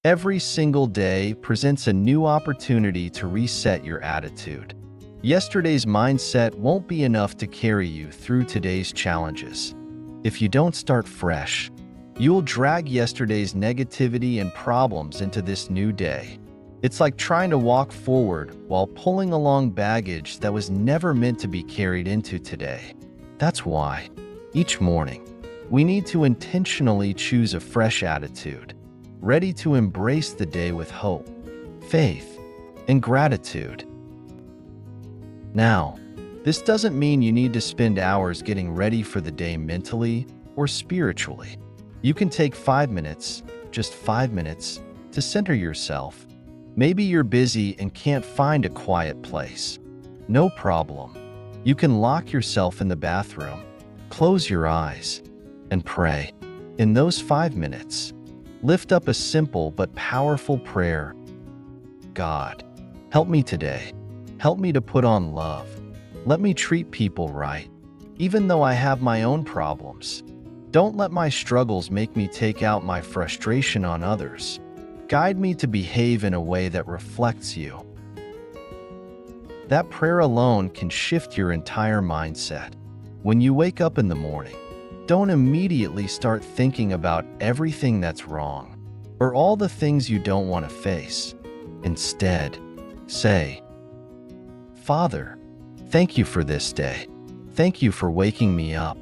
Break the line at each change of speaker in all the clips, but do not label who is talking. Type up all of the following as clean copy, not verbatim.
Every single day presents a new opportunity to reset your attitude. Yesterday's mindset won't be enough to carry you through today's challenges. If you don't start fresh, you'll drag yesterday's negativity and problems into this new day. It's like trying to walk forward while pulling along baggage that was never meant to be carried into today. That's why, each morning, we need to intentionally choose a fresh attitude, ready to embrace the day with hope, faith, and gratitude. Now, this doesn't mean you need to spend hours getting ready for the day mentally or spiritually. You can take 5 minutes, just 5 minutes, to center yourself. Maybe you're busy and can't find a quiet place. No problem. You can lock yourself in the bathroom, close your eyes, and pray. In those 5 minutes, lift up a simple but powerful prayer. God, help me today. Help me to put on love. Let me treat people right, even though I have my own problems. Don't let my struggles make me take out my frustration on others. Guide me to behave in a way that reflects you. That prayer alone can shift your entire mindset. When you wake up in the morning, don't immediately start thinking about everything that's wrong or all the things you don't want to face. Instead, say, Father, thank you for this day. Thank you for waking me up,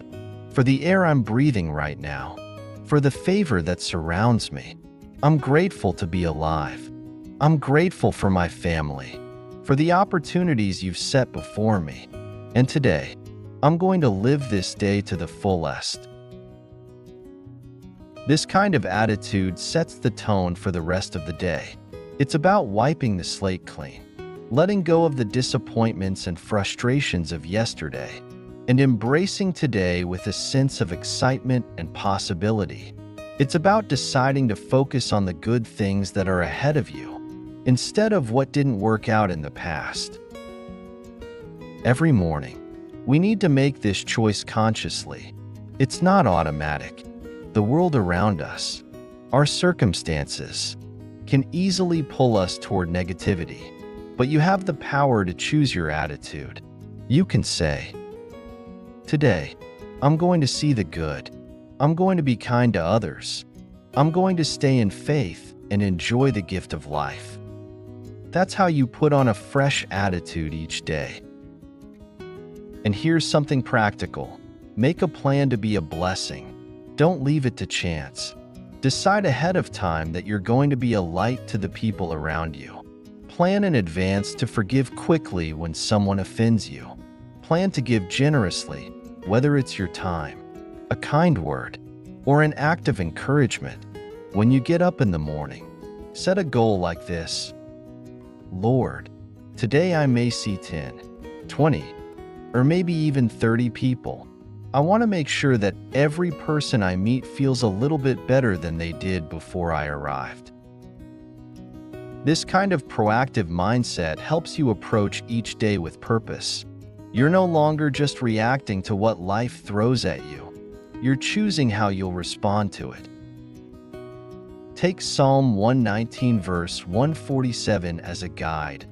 for the air I'm breathing right now, for the favor that surrounds me. I'm grateful to be alive. I'm grateful for my family, for the opportunities you've set before me. And today, I'm going to live this day to the fullest. This kind of attitude sets the tone for the rest of the day. It's about wiping the slate clean, letting go of the disappointments and frustrations of yesterday, and embracing today with a sense of excitement and possibility. It's about deciding to focus on the good things that are ahead of you, instead of what didn't work out in the past. Every morning, we need to make this choice consciously. It's not automatic. The world around us, our circumstances, can easily pull us toward negativity, but you have the power to choose your attitude. You can say, Today, I'm going to see the good. I'm going to be kind to others. I'm going to stay in faith and enjoy the gift of life. That's how you put on a fresh attitude each day. And here's something practical. Make a plan to be a blessing. Don't leave it to chance. Decide ahead of time that you're going to be a light to the people around you. Plan in advance to forgive quickly when someone offends you. Plan to give generously, whether it's your time, a kind word, or an act of encouragement. When you get up in the morning, set a goal like this. Lord, today I may see 10, 20, or maybe even 30 people. I want to make sure that every person I meet feels a little bit better than they did before I arrived. This kind of proactive mindset helps you approach each day with purpose. You're no longer just reacting to what life throws at you. You're choosing how you'll respond to it. Take Psalm 119 verse 147 as a guide.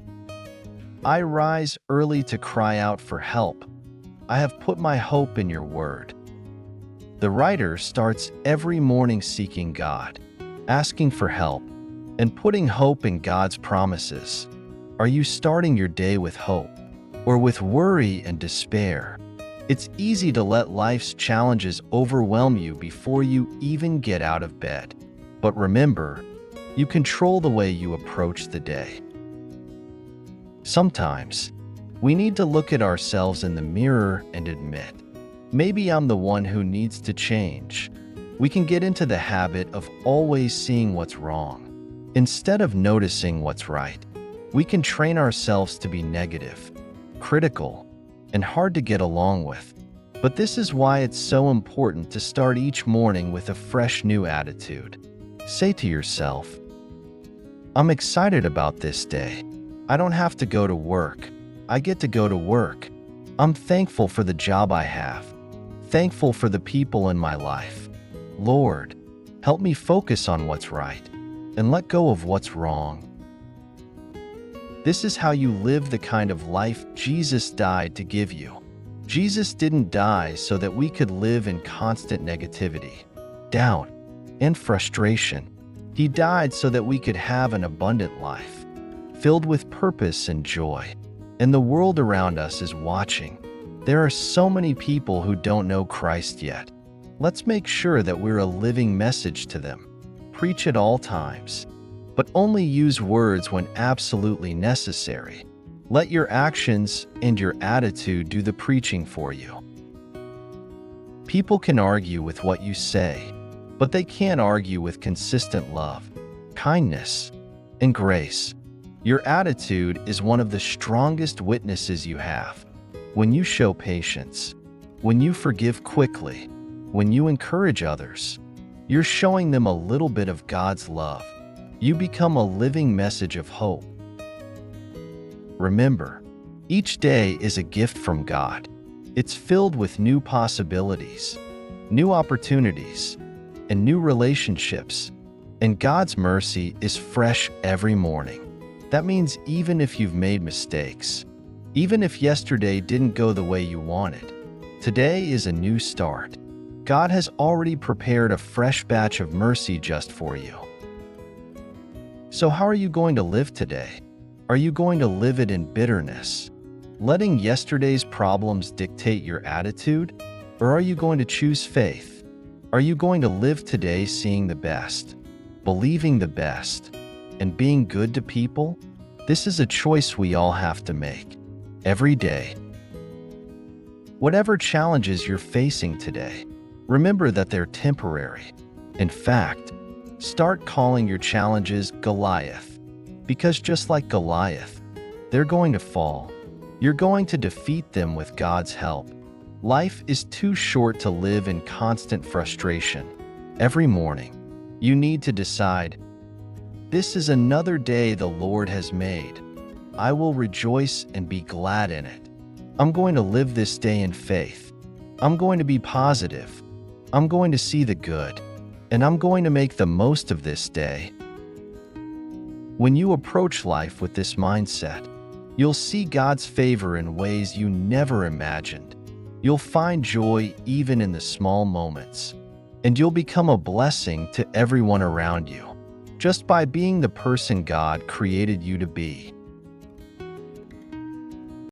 I rise early to cry out for help. I have put my hope in your word. The writer starts every morning seeking God, asking for help, and putting hope in God's promises. Are you starting your day with hope, or with worry and despair? It's easy to let life's challenges overwhelm you before you even get out of bed. But remember, you control the way you approach the day. Sometimes, we need to look at ourselves in the mirror and admit, maybe I'm the one who needs to change. We can get into the habit of always seeing what's wrong, instead of noticing what's right. We can train ourselves to be negative, critical, and hard to get along with. But this is why it's so important to start each morning with a fresh new attitude. Say to yourself, I'm excited about this day. I don't have to go to work. I get to go to work. I'm thankful for the job I have. Thankful for the people in my life. Lord, help me focus on what's right. and let go of what's wrong. This is how you live the kind of life Jesus died to give you. Jesus didn't die so that we could live in constant negativity, doubt, and frustration. He died so that we could have an abundant life, filled with purpose and joy. And the world around us is watching. There are so many people who don't know Christ yet. Let's make sure that we're a living message to them. Preach at all times, but only use words when absolutely necessary. Let your actions and your attitude do the preaching for you. People can argue with what you say, but they can't argue with consistent love, kindness, and grace. Your attitude is one of the strongest witnesses you have. When you show patience, when you forgive quickly, when you encourage others, you're showing them a little bit of God's love. You become a living message of hope. Remember, each day is a gift from God. It's filled with new possibilities, new opportunities, and new relationships. And God's mercy is fresh every morning. That means even if you've made mistakes, even if yesterday didn't go the way you wanted, today is a new start. God has already prepared a fresh batch of mercy just for you. So how are you going to live today? Are you going to live it in bitterness, letting yesterday's problems dictate your attitude? Or are you going to choose faith? Are you going to live today seeing the best, believing the best, and being good to people? This is a choice we all have to make, every day. Whatever challenges you're facing today, remember that they're temporary. In fact, start calling your challenges Goliath. Because just like Goliath, they're going to fall. You're going to defeat them with God's help. Life is too short to live in constant frustration. Every morning, you need to decide, this is another day the Lord has made. I will rejoice and be glad in it. I'm going to live this day in faith. I'm going to be positive. I'm going to see the good. And I'm going to make the most of this day. When you approach life with this mindset, you'll see God's favor in ways you never imagined. You'll find joy even in the small moments, and you'll become a blessing to everyone around you, just by being the person God created you to be.